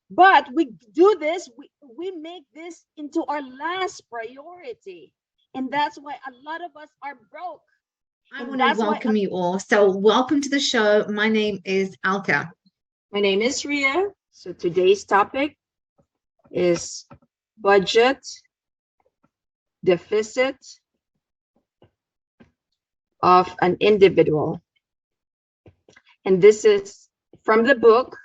But we do this, we make this into our last priority. And that's why a lot of us are broke. I And want to that's why welcome you all. So welcome to the show. My name is 𝗥𝗵𝗲. my name is Ria. So today's topic is budget deficit of an individual. And this is from the book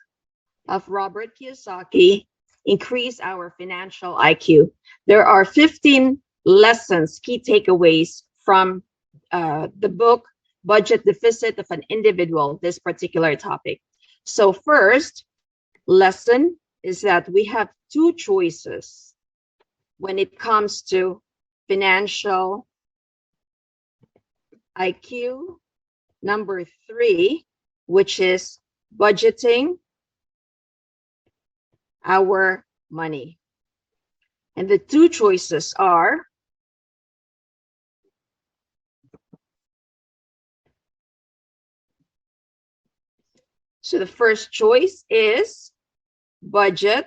of Robert Kiyosaki, Increase Our Financial IQ. There are 15 lessons, key takeaways from the book, Budget Deficit of an Individual, this particular topic. So first lesson is that we have two choices when it comes to financial IQ. Number 3, which is budgeting our money. And the two choices are so the first choice is budget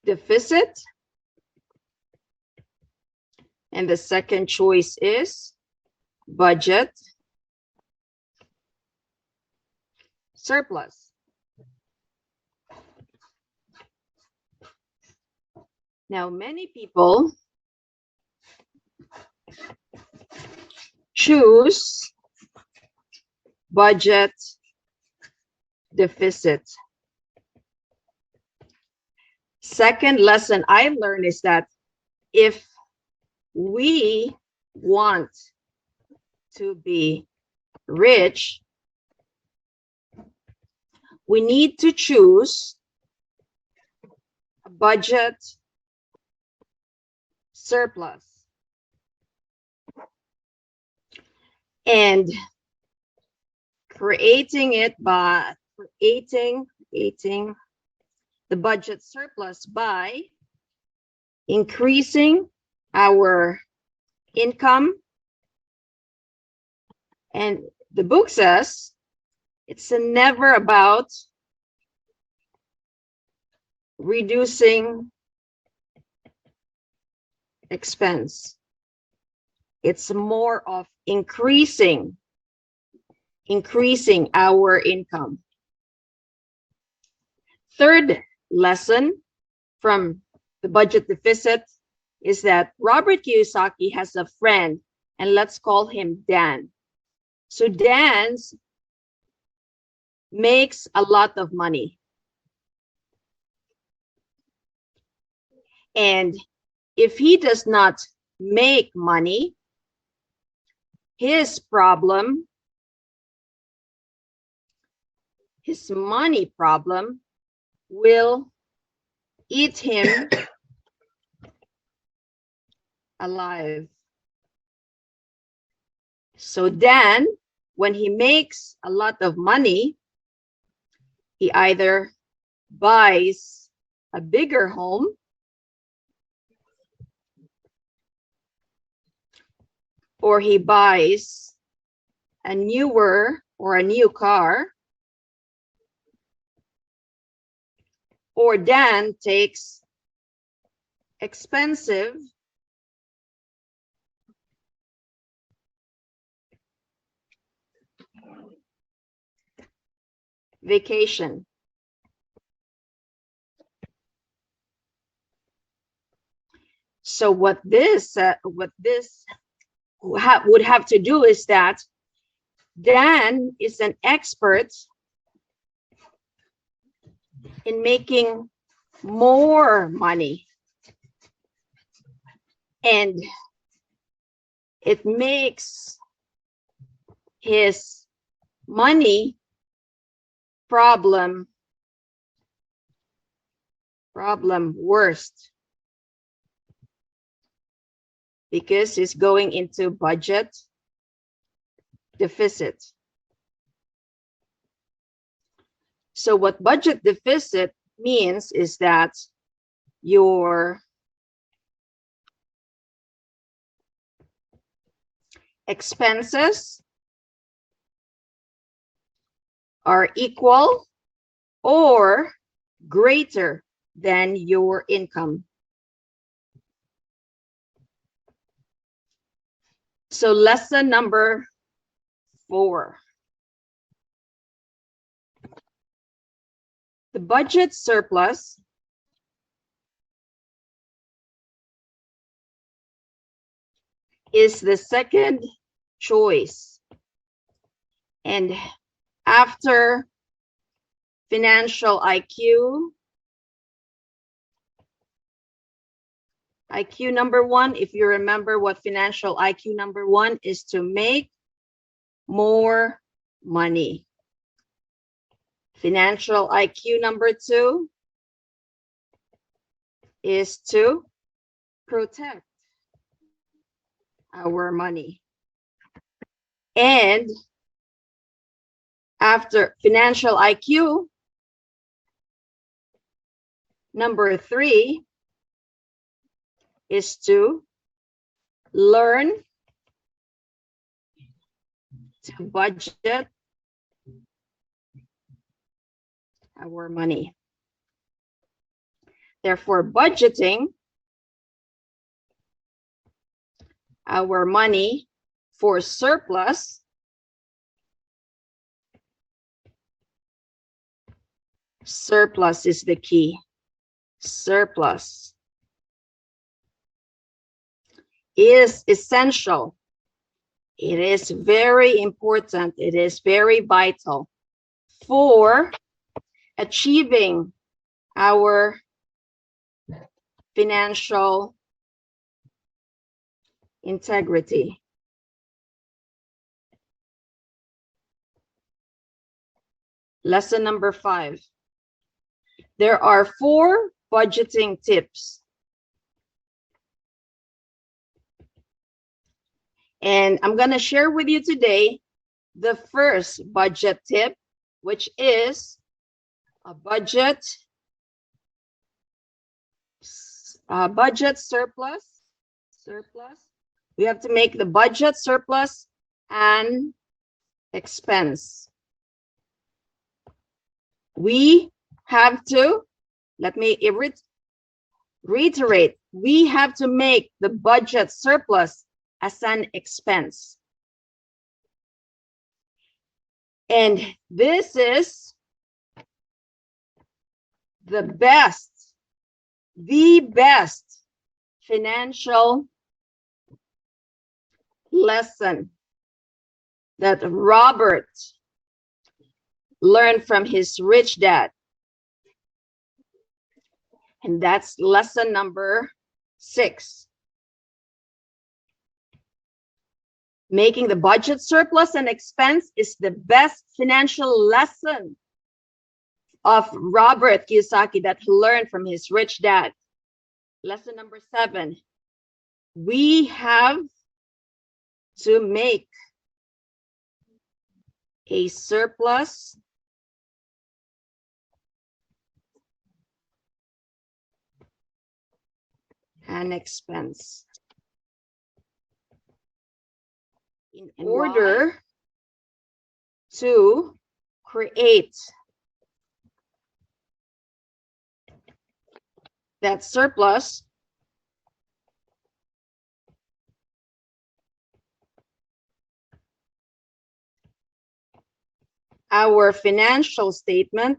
deficit, and the second choice is budget surplus. Now, many people choose budget deficit. Second lesson I learned is that if we want to be rich, we need to choose a budget surplus. And creating it by creating the budget surplus by increasing our income. And the book says it's never about reducing expense. It's more of increasing our income. Third lesson from the budget deficit is that Robert Kiyosaki has a friend, and let's call him Dan. So Dan makes a lot of money. And if he does not make money, his money problem will eat him alive. So then, when he makes a lot of money, he either buys a bigger home or he buys a newer or a new car, or Dan takes expensive vacation. So what this would have to do is that Dan is an expert in making more money, and it makes his money problem worst, because it's going into budget deficit. So what budget deficit means is that your expenses are equal or greater than your income. So lesson number 4. The budget surplus is the second choice. And after financial IQ number 1, if you remember what financial IQ number 1 is, to make more money. Financial IQ number 2 is to protect our money. And after financial IQ number 3 is to learn to budget our money. Therefore, budgeting our money for surplus is the key. Surplus is essential. It is very important. It is very vital for achieving our financial integrity. Lesson number 5. There are 4 budgeting tips. And I'm going to share with you today the first budget tip, which is a budget surplus. We have to make the budget surplus an expense. We have to, let me reiterate, we have to make the budget surplus as an expense. And this is the best financial lesson that Robert learned from his rich dad. And that's lesson number 6. Making the budget surplus an expense is the best financial lesson of Robert Kiyosaki that he learned from his rich dad. Lesson number 7. We have to make a surplus an expense. In order to create that surplus, our financial statement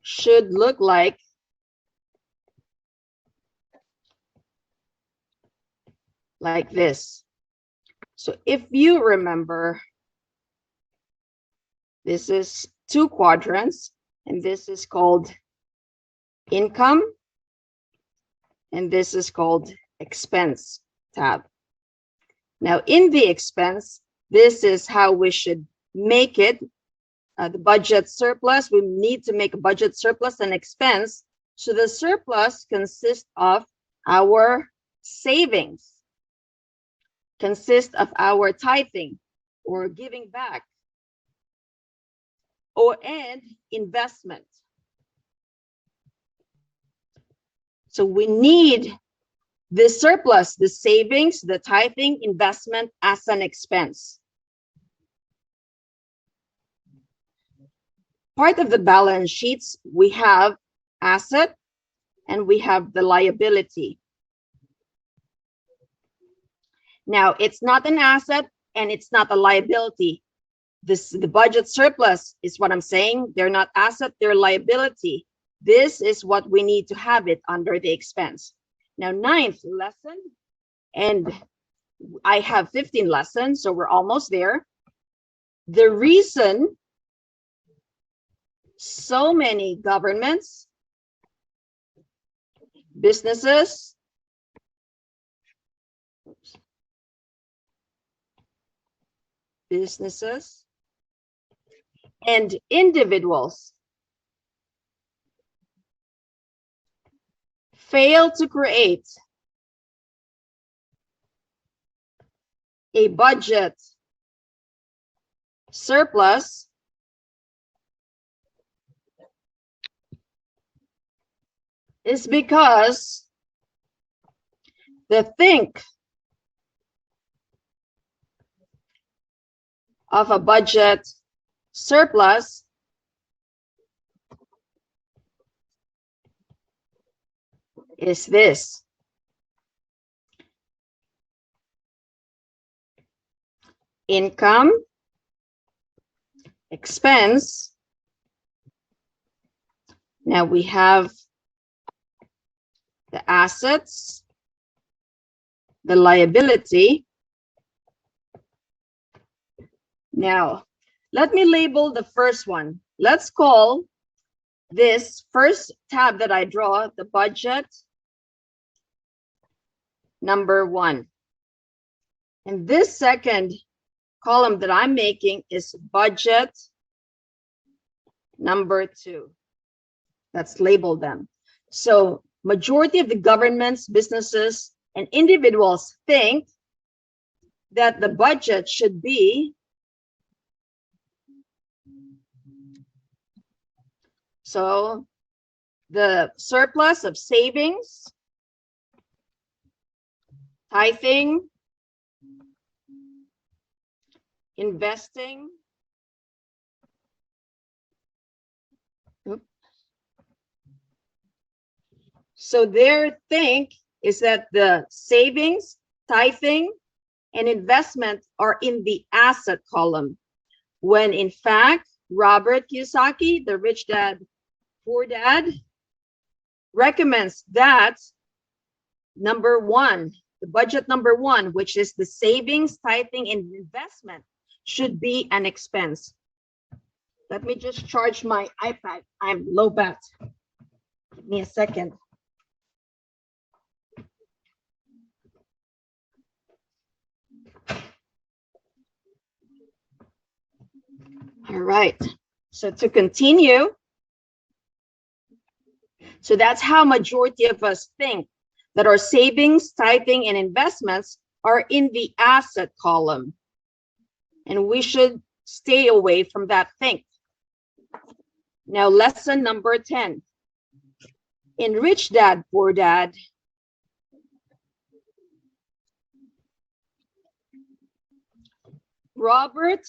should look like this. So if you remember, this is 2 quadrants, and this is called income, and this is called expense tab. Now in the expense, this is how we should make it. The budget surplus, we need to make a budget surplus an expense. So the surplus consists of our savings, consists of our tithing or giving back, and investment. So we need the surplus, the savings, the tithing, investment as an expense. part of the balance sheets, we have asset and we have the liability. Now, it's not an asset and it's not a liability. The budget surplus is what I'm saying. They're not asset, they're liability. This is what we need to have it under the expense. Now, 9th lesson, and I have 15 lessons, so we're almost there. The reason so many governments, businesses, and individuals fail to create a budget surplus is because they think of a budget surplus is this: income, expense. Now we have the assets, the liability. Now, let me label the first one. Let's call this first tab that I draw the budget number 1. And this second column that I'm making is budget number 2. Let's label them. So majority of the governments, businesses, and individuals think that the budget should be so the surplus of savings, tithing, investing, so their think is that the savings, tithing, and investment are in the asset column, when in fact, Robert Kiyosaki, the Rich Dad, Poor Dad, recommends that number 1, the budget number 1, which is the savings, tithing, and investment, should be an expense. Let me just charge my iPad. I'm low bat. Give me a second. All right, so to continue, so that's how majority of us think, that our savings, tithing, and investments are in the asset column. And we should stay away from that think. Now, lesson number 10. In Rich Dad, Poor Dad, Robert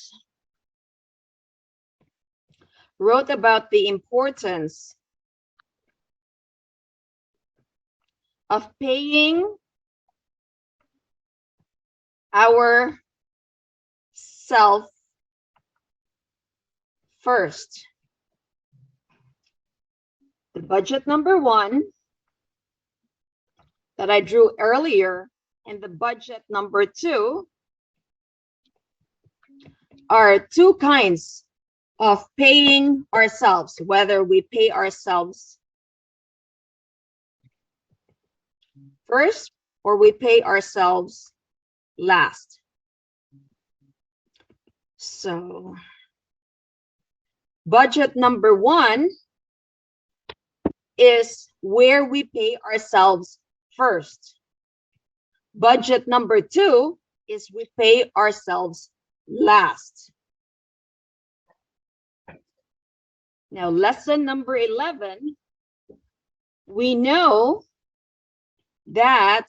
wrote about the importance of paying our self first. The budget number 1 that I drew earlier and the budget number 2 are 2 kinds of paying ourselves, whether we pay ourselves first or we pay ourselves last. So budget number 1 is where we pay ourselves first. Budget number 2 is we pay ourselves last. Now, lesson number 11, we know that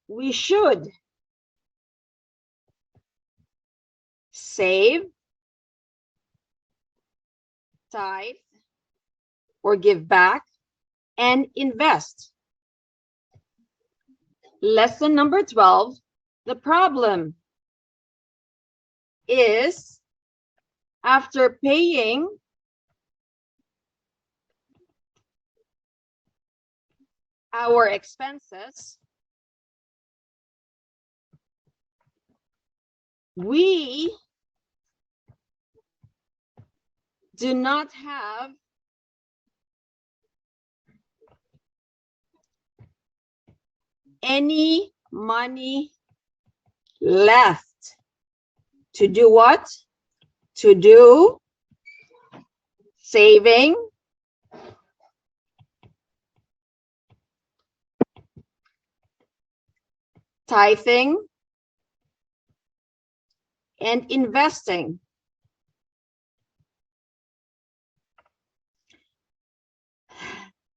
we should save tithe or give back, and invest. Lesson number 12, the problem is after paying our expenses, we do not have any money left to do what? To do saving, tithing, and investing.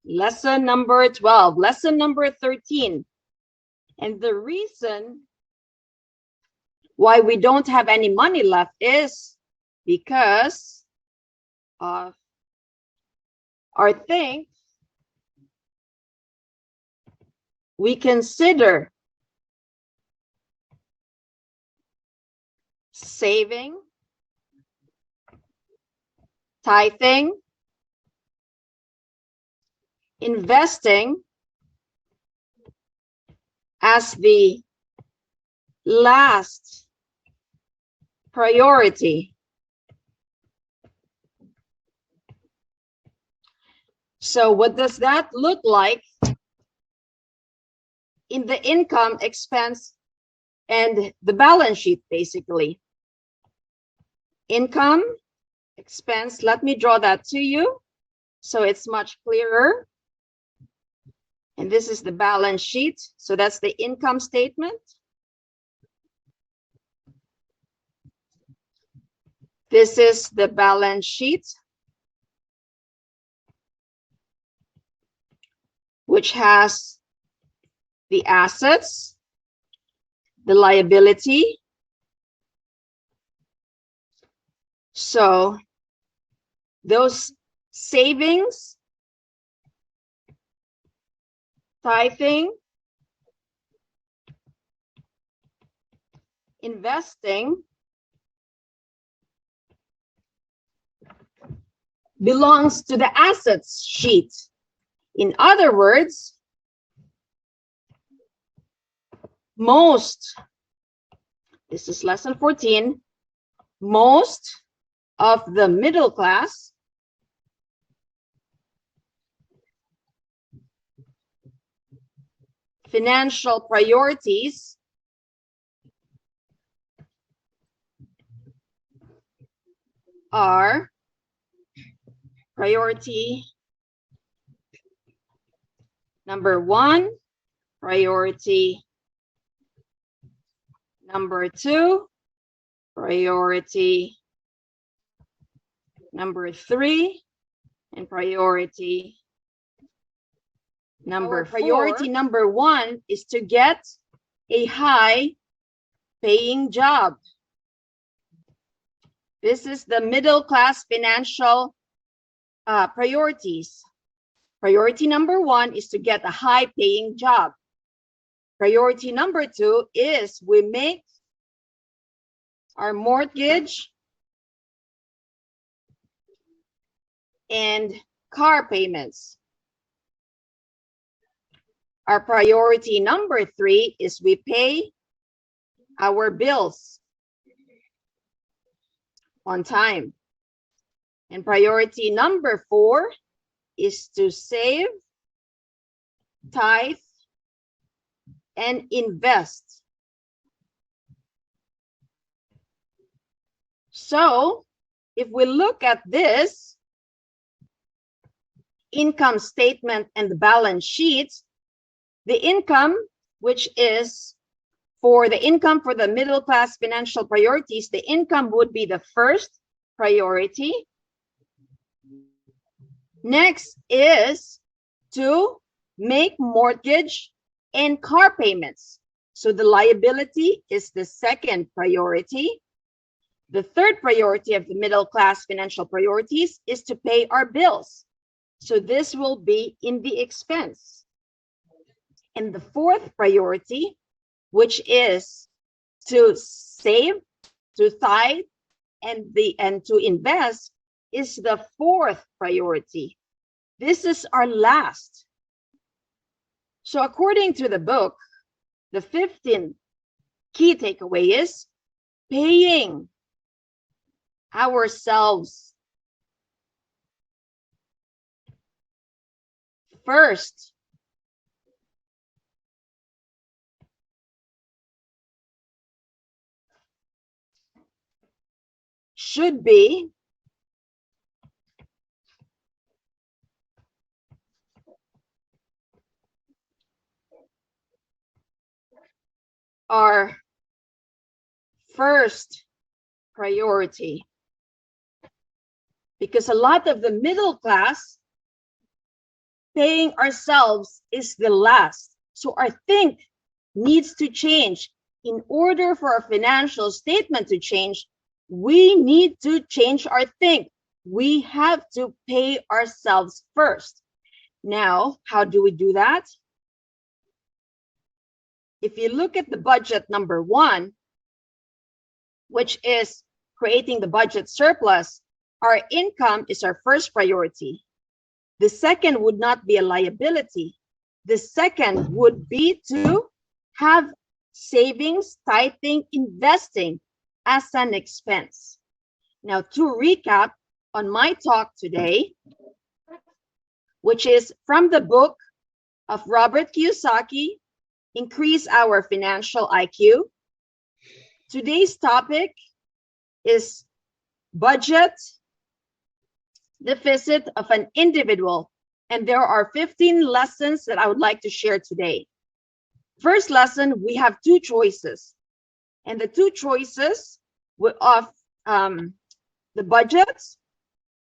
Lesson number 12, lesson number 13. And the reason why we don't have any money left is because of our things we consider saving, tithing, investing as the last priority. So what does that look like in the income, expense, and the balance sheet, basically? Income, expense, let me draw that to you so it's much clearer. And this is the balance sheet. So that's the income statement. This is the balance sheet, which has the assets, the liability. So those savings, tithing, investing belongs to the assets sheet. In other words, this is lesson 14, most of the middle class financial priorities are priority number 1, priority number 2, priority number 3, and priority number 4. Priority number 1 is to get a high paying job. This is the middle class financial priorities. Priority number 1 is to get a high paying job. Priority number 2 is we make our mortgage and car payments. Our priority number 3 is we pay our bills on time. And priority number 4 is to save, tithe, and invest. So if we look at this income statement and the balance sheet, the income, which is for the income for the middle class financial priorities, the income would be the first priority. Next is to make mortgage and car payments. So the liability is the second priority. The third priority of the middle class financial priorities is to pay our bills. So this will be in the expense. And the fourth priority, which is to save, to tithe, and to invest, is the fourth priority. This is our last. So according to the book, the 15th key takeaway is paying ourselves first. Should be our first priority, because a lot of the middle class, paying ourselves is the last. So our think needs to change. In order for our financial statement to change, we need to change our think. We have to pay ourselves first. Now, how do we do that? If you look at the budget number 1, which is creating the budget surplus, our income is our first priority. The second would not be a liability. The second would be to have savings, tithing, investing as an expense. Now, to recap on my talk today, which is from the book of Robert Kiyosaki, Increase Our Financial IQ. Today's topic is budget deficit of an individual, and there are 15 lessons that I would like to share today. First lesson, we have 2 choices, and the 2 choices of the budgets,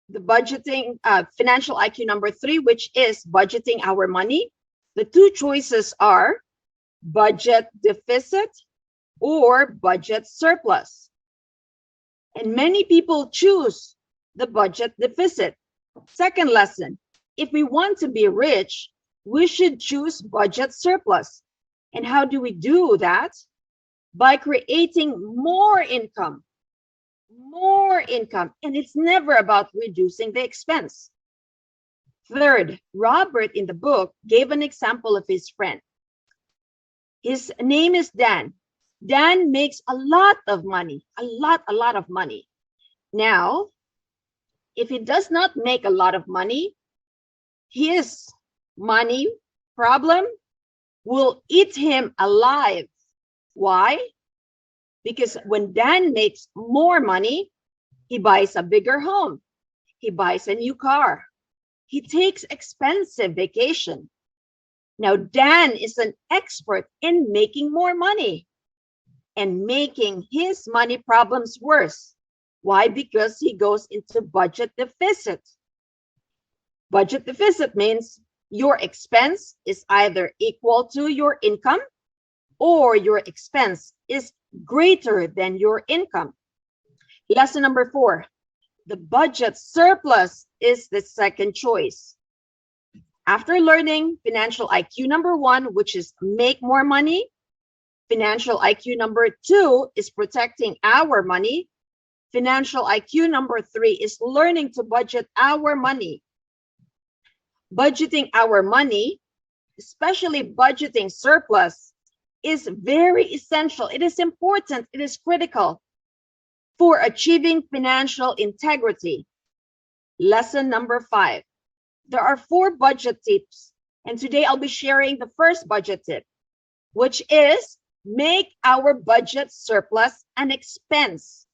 the budgeting, financial IQ number 3, which is budgeting our money. The 2 choices are budget deficit or budget surplus. And many people choose the budget deficit. Second lesson, if we want to be rich, we should choose budget surplus. And how do we do that? By creating more income. More income. And it's never about reducing the expense. Third, Robert in the book gave an example of his friend. His name is Dan. Dan makes a lot of money, a lot of money. Now, if he does not make a lot of money, his money problem will eat him alive. Why? Because when Dan makes more money, he buys a bigger home. He buys a new car. He takes expensive vacation. Now, Dan is an expert in making more money and making his money problems worse. Why? Because he goes into budget deficit. Budget deficit means your expense is either equal to your income or your expense is greater than your income. Lesson number 4, the budget surplus is the second choice. After learning financial IQ number 1, which is make more money, financial IQ number 2 is protecting our money. Financial IQ number 3 is learning to budget our money. Budgeting our money, especially budgeting surplus, is very essential. It is important. It is critical for achieving financial integrity. Lesson number 5. There are 4 budget tips, and today I'll be sharing the first budget tip, which is make our budget surplus an expense.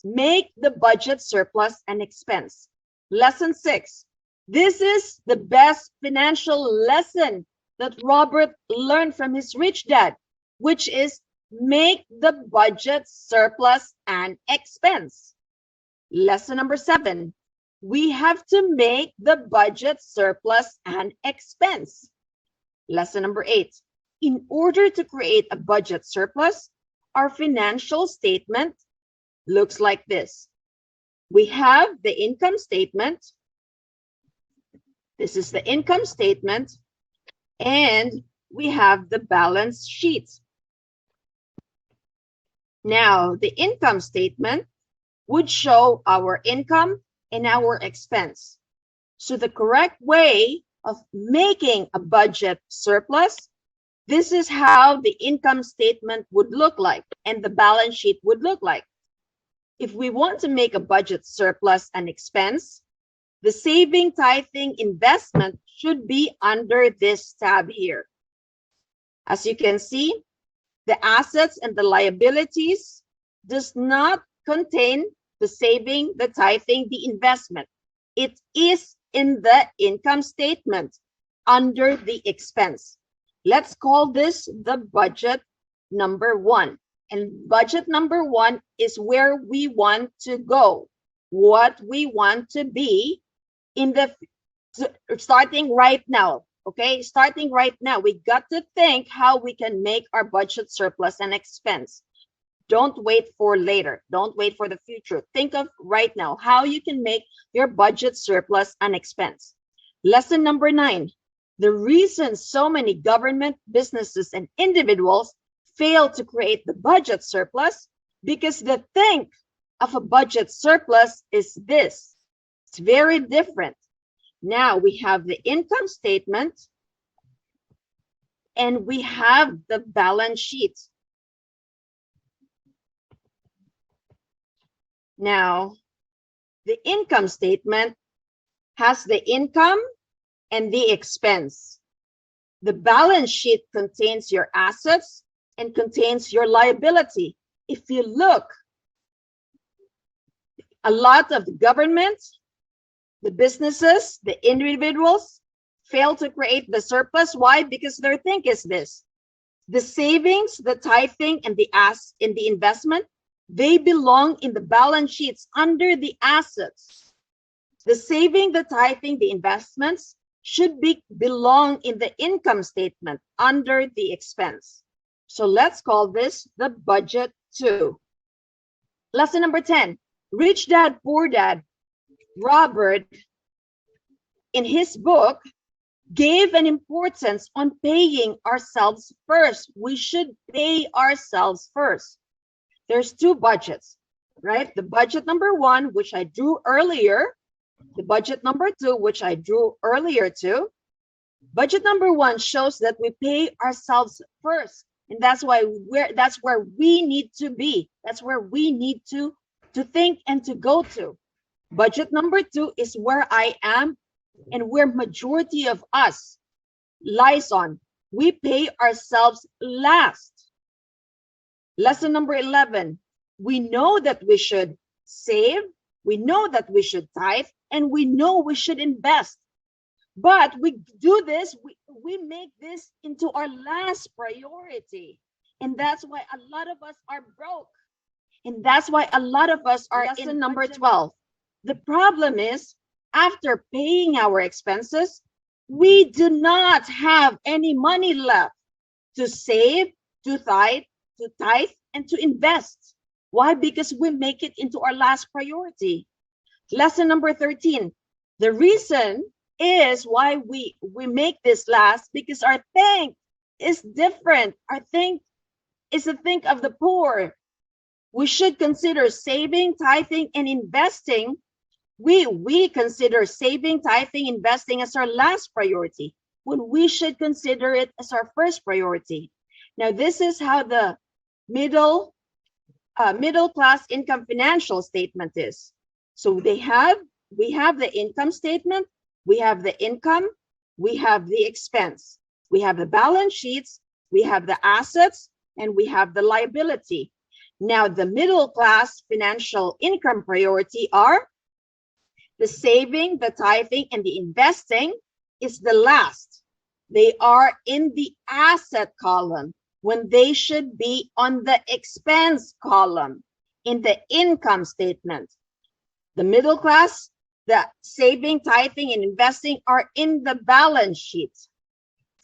Make the budget surplus an expense. Lesson 6. This is the best financial lesson that Robert learned from his rich dad, which is make the budget surplus an expense. Lesson number 7. We have to make the budget surplus an expense. Lesson number 8. In order to create a budget surplus, our financial statement looks like this. We have the income statement. This is the income statement, and we have the balance sheet. Now, the income statement would show our income and our expense. So the correct way of making a budget surplus, this is how the income statement would look like and the balance sheet would look like. If we want to make a budget surplus and expense, the saving, tithing, investment should be under this tab here. As you can see, the assets and the liabilities does not contain the saving, the tithing, the investment. It is in the income statement under the expense. Let's call this the budget number 1. And budget number 1 is where we want to go, what we want to be in the starting right now. Okay, starting right now, we got to think how we can make our budget surplus and expense. Don't wait for later. Don't wait for the future. Think of right now how you can make your budget surplus and expense. Lesson number 9. The reason so many government, businesses, and individuals fail to create the budget surplus because they think of a budget surplus is this. It's very different. Now we have the income statement and we have the balance sheet. Now, the income statement has the income and the expense. The balance sheet contains your assets and contains your liability. If you look, a lot of the government, the businesses, the individuals fail to create the surplus. Why? Because their think is this. The savings, the tithing, and the investment, they belong in the balance sheets under the assets. The saving, the tithing, the investments should belong in the income statement under the expense. So let's call this the budget 2. Lesson number 10. Rich Dad, Poor Dad, Robert, in his book, gave an importance on paying ourselves first. We should pay ourselves first. There's 2 budgets, right? The budget number 1, which I drew earlier, the budget number 2, which I drew earlier too. Budget number 1 shows that we pay ourselves first, and that's where we need to be. That's where we need to think and to go to. Budget number 2 is where I am and where majority of us lies on. We pay ourselves last. Lesson number 11. We know that we should save, we know that we should tithe, and we know we should invest. But we do this, we make this into our last priority. And that's why a lot of us are broke. And that's why a lot of us are in number 12. The problem is, after paying our expenses, we do not have any money left to save, to tithe, and to invest. Why? Because we make it into our last priority. Lesson number 13. The reason is why we make this last, because our think is different. Our think is the think of the poor. We should consider saving, tithing, and investing. We consider saving, tithing, investing as our last priority, when we should consider it as our first priority. Now, this is how the middle class income financial statement is. So we have the income statement, we have the income, we have the expense, we have the balance sheets, we have the assets, and we have the liability. Now, the middle class financial income priority are the saving, the tithing, and the investing is the last. They are in the asset column when they should be on the expense column in the income statement. The middle class, the saving, tithing, and investing are in the balance sheet.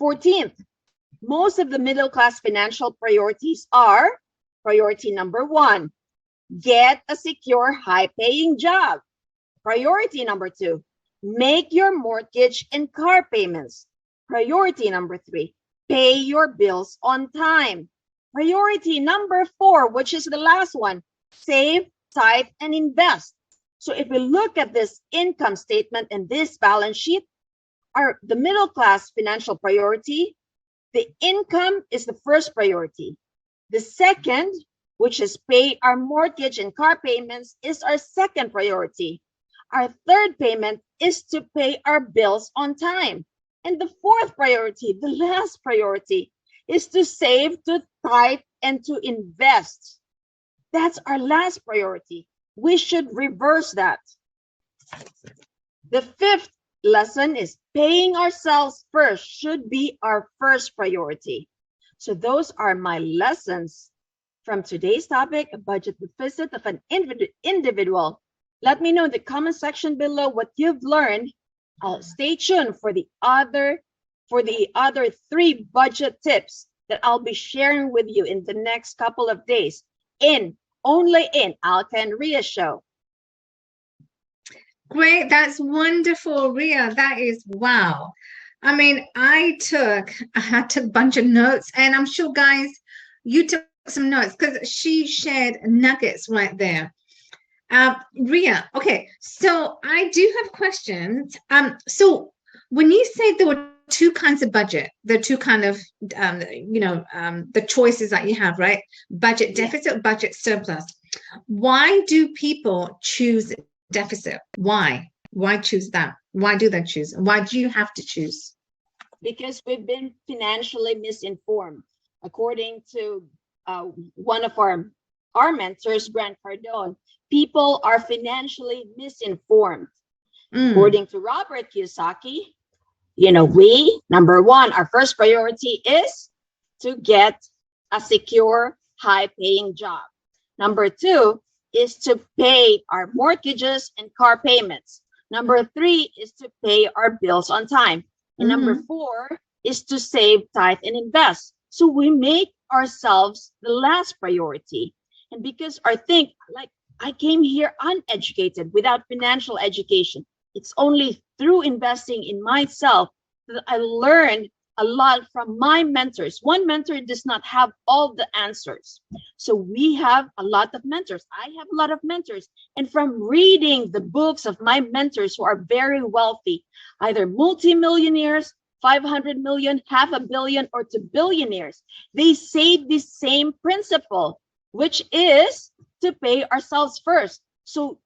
14th, most of the middle class financial priorities are priority number 1, get a secure, high-paying job. Priority number 2, make your mortgage and car payments. Priority number 3, pay your bills on time. Priority number 4, which is the last one, save, tithe, and invest. So if we look at this income statement and this balance sheet, the middle class financial priority, the income is the first priority. The second, which is pay our mortgage and car payments, is our second priority. Our third payment is to pay our bills on time. And the fourth priority, the last priority, is to save, to tithe, and to invest. That's our last priority. We should reverse that. The fifth lesson is paying ourselves first should be our first priority. So those are my lessons from today's topic, a budget deficit of an individual. Let me know in the comment section below what you've learned. Stay tuned for the other 3 budget tips that I'll be sharing with you in the next couple of days only in 𝗥𝗵𝗲 show. Great, that's wonderful, Ria. That is wow. I mean, I took a bunch of notes, and I'm sure, guys, you took some notes because she shared nuggets right there. Ria, okay, so I do have questions. So when you say there were 2 kinds of budget, the 2 kind of the choices that you have, right? Budget deficit, budget surplus. Why do people choose deficit? Why choose that? Why do they choose? Why do you have to choose? Because we've been financially misinformed. According to one of our mentors, 𝗥𝗵𝗲, people are financially misinformed. According to Robert Kiyosaki, number 1, our first priority is to get a secure, high-paying job. Number 2 is to pay our mortgages and car payments. Number 3 is to pay our bills on time. And number 4 is to save, tithe, and invest. So we make ourselves the last priority. And because I came here uneducated, without financial education. It's only through investing in myself that I learned a lot from my mentors. One mentor does not have all the answers. So we have a lot of mentors. I have a lot of mentors. And from reading the books of my mentors who are very wealthy, either multimillionaires, 500 million, $500 million, or to billionaires, they say the same principle, which is to pay ourselves first. So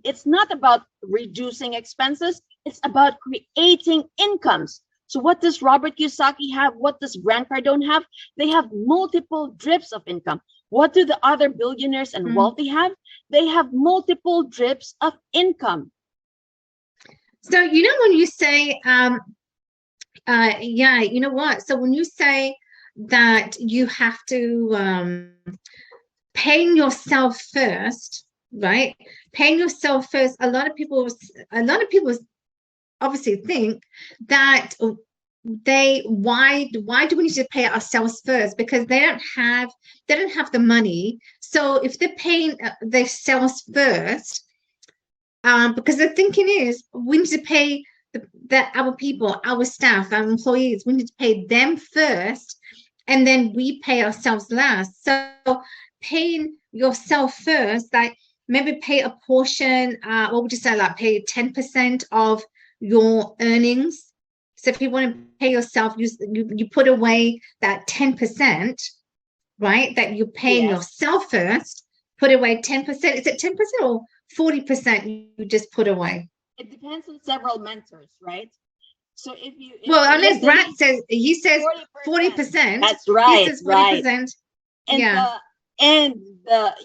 it's not about reducing expenses. It's about creating incomes. So what does Robert Kiyosaki have? What does 𝗥𝗵𝗲 have? They have multiple drips of income. What do the other billionaires and wealthy have? They have multiple drips of income. So, when you say, you know what? So when you say that you have to paying yourself first, right? Paying yourself first. A lot of people obviously think that why do we need to pay ourselves first? Because they don't have the money. So if they're paying themselves first, because the thinking is we need to pay our people, our staff, our employees, we need to pay them first, and then we pay ourselves last. So paying yourself first, like maybe pay a portion, what would you say, like pay 10% of your earnings. So if you want to pay yourself, you put away that 10%, right? That you're paying yourself first, put away 10%. Is it 10% or 40% you just put away? It depends on several mentors, right? So if unless Brad says, he says 40%. That's right. He says 40%. And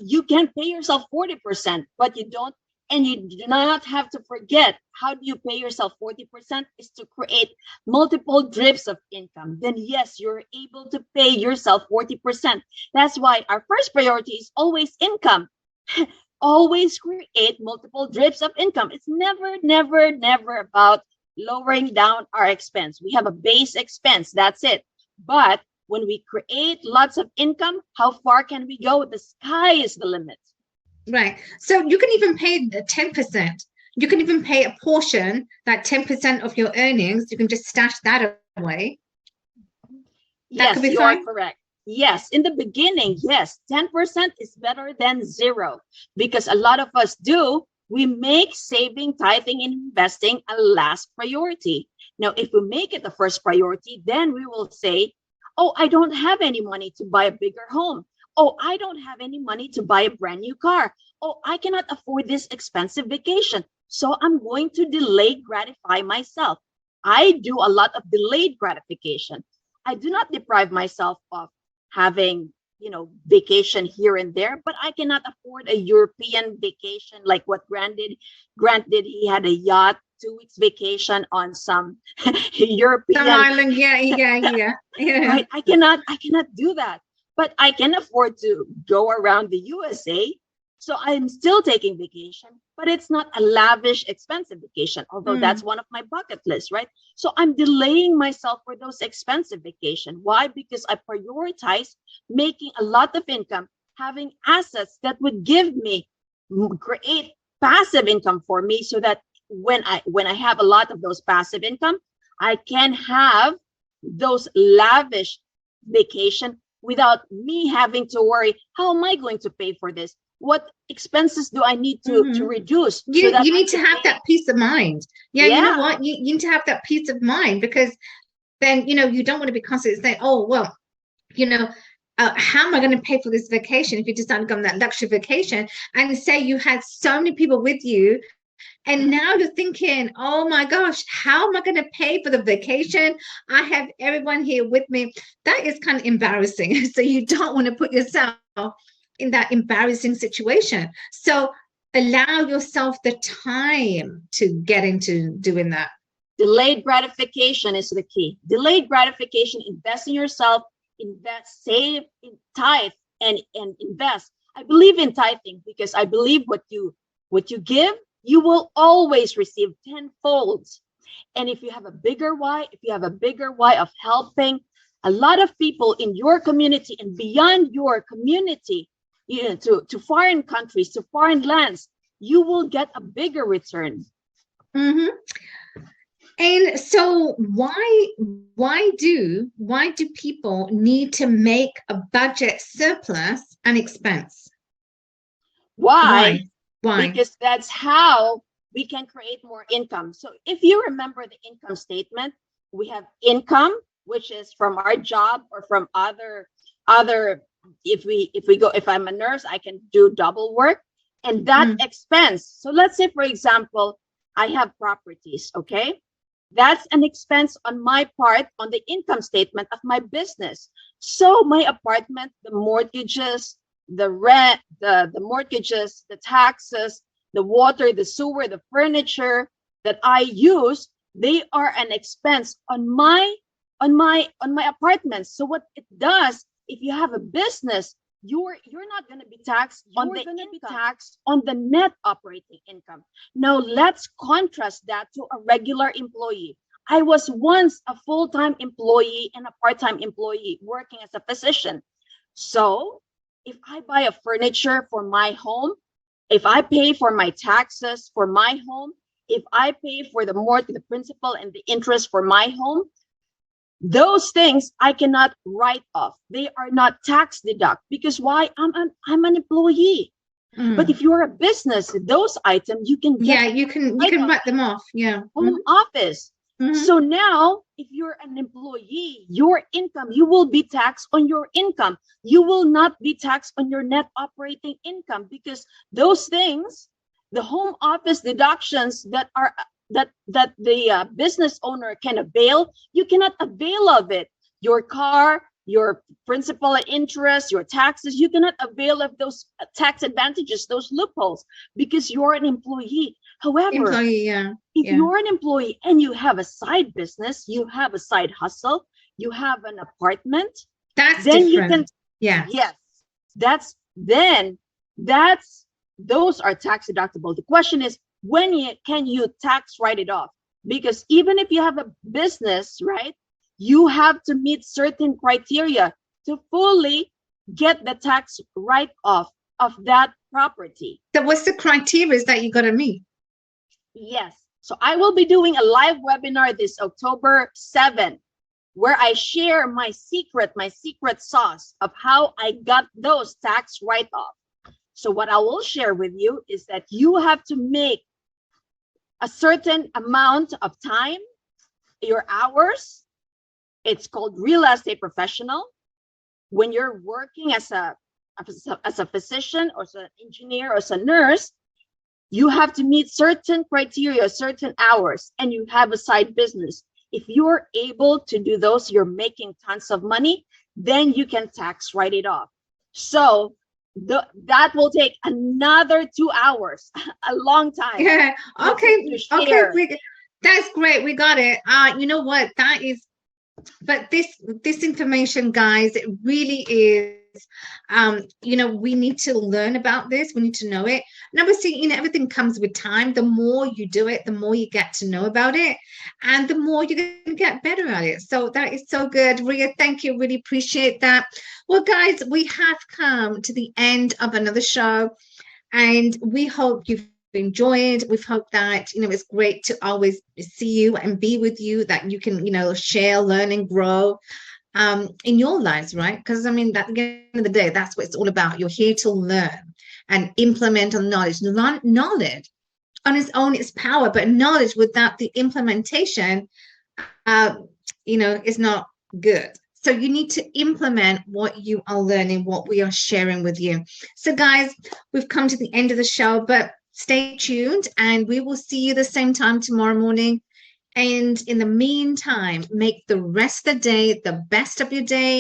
you can pay yourself 40%, but you don't. And you do not have to forget, how do you pay yourself 40%? Is to create multiple drips of income. Then yes, you're able to pay yourself 40%. That's why our first priority is always income. Always create multiple drips of income. It's never about lowering down our expense. We have a base expense, that's it. But when we create lots of income, how far can we go? The sky is the limit. Right. So you can even pay the 10%. You can even pay a portion, that 10% of your earnings. You can just stash that away. That could Yes, be you are fine. correct. Yes, in the beginning, yes, 10% is better than zero, because a lot of us do. We make saving, tithing, and investing a last priority. Now, if we make it the first priority, then we will say, oh, I don't have any money to buy a bigger home. Oh, I don't have any money to buy a brand new car. Oh, I cannot afford this expensive vacation. So I'm going to delay gratify myself. I do a lot of delayed gratification. I do not deprive myself of having, vacation here and there, but I cannot afford a European vacation like what Grant did. He had a yacht, 2 weeks vacation on some European, Some island, yeah. right? I cannot do that, but I can afford to go around the USA. So I'm still taking vacation, but it's not a lavish, expensive vacation, although that's one of my bucket lists, right? So I'm delaying myself for those expensive vacation. Why? Because I prioritize making a lot of income, having assets that would give me great passive income for me, so that when I have a lot of those passive income, I can have those lavish vacation without me having to worry, how am I going to pay for this? What expenses do I need to reduce? You so that need to have that peace of mind. Yeah, you know what? You need to have that peace of mind, because then, you don't want to be constantly saying, oh, well, how am I going to pay for this vacation if you decide to go on that luxury vacation? And say you had so many people with you, and now you're thinking, oh my gosh, how am I going to pay for the vacation? I have everyone here with me. That is kind of embarrassing. So you don't want to put yourself in that embarrassing situation. So allow yourself the time to get into doing that. Delayed gratification is the key. Delayed gratification, invest in yourself, save, tithe, and invest. I believe in tithing because I believe what you give, you will always receive tenfold. And if you have a bigger why, of helping a lot of people in your community and beyond your community, to foreign countries, to foreign lands, you will get a bigger return. And so why do people need to make a budget surplus and expense? Why? Because that's how we can create more income. So if you remember the income statement, we have income, which is from our job or from other if I'm a nurse, I can do double work, and that expense. So let's say, for example, I have properties, okay? That's an expense on my part on the income statement of my business. So my apartment, the mortgages, the rent, the mortgages, the taxes, the water, the sewer, the furniture that I use, they are an expense on my apartment. So what it does, if you have a business, you're not going to be taxed on the income, taxed on the net operating income. Now let's contrast that to a regular employee. I was once a full-time employee and a part-time employee working as a physician. So if I buy a furniture for my home, if I pay for my taxes for my home, if I pay for the mortgage, the principal and the interest for my home, those things I cannot write off. They are not tax deduct, because why? I'm an employee. But if you're a business, those items you can get. Yeah, you can write them off. Yeah. Home office. So now, if you're an employee, your income, you will be taxed on your income. You will not be taxed on your net operating income, because those things, the home office deductions that the business owner can avail, you cannot avail of it. Your car, your principal and interest, your taxes, you cannot avail of those tax advantages, those loopholes, because you're an employee. However, if you're an employee and you have a side business, you have a side hustle, you have an apartment, that's then different. Those are tax deductible. The question is, can you tax write it off? Because even if you have a business, right, you have to meet certain criteria to fully get the tax write off of that property. So what's the criteria that you got to meet? Yes. So I will be doing a live webinar this October 7th, where I share my secret sauce of how I got those tax write-off. So what I will share with you is that you have to make a certain amount of time, your hours. It's called real estate professional. When you're working as a physician or as an engineer or as a nurse, you have to meet certain criteria, certain hours, and you have a side business. If you're able to do those, you're making tons of money, then you can tax write it off. So that will take another 2 hours, a long time. Yeah. Okay. Okay. That's great. We got it. You know what? That is, but this information, guys, it really is. You know, we need to learn about this. We need to know it. And obviously, you know, everything comes with time. The more you do it, the more you get to know about it, and the more you're going to get better at it. So that is so good. Ria, thank you. Really appreciate that. Well, guys, we have come to the end of another show, and we hope you've enjoyed. We've hoped that, you know, it's great to always see you and be with you, that you can, you know, share, learn, and grow in your lives, right? Because I mean, at the end of the day, that's what it's all about. You're here to learn and implement on knowledge. Knowledge on its own is power, but knowledge without the implementation, you know, is not good. So you need to implement what you are learning, what we are sharing with you. So guys, we've come to the end of the show, but stay tuned and we will see you the same time tomorrow morning. And in the meantime, make the rest of the day the best of your day.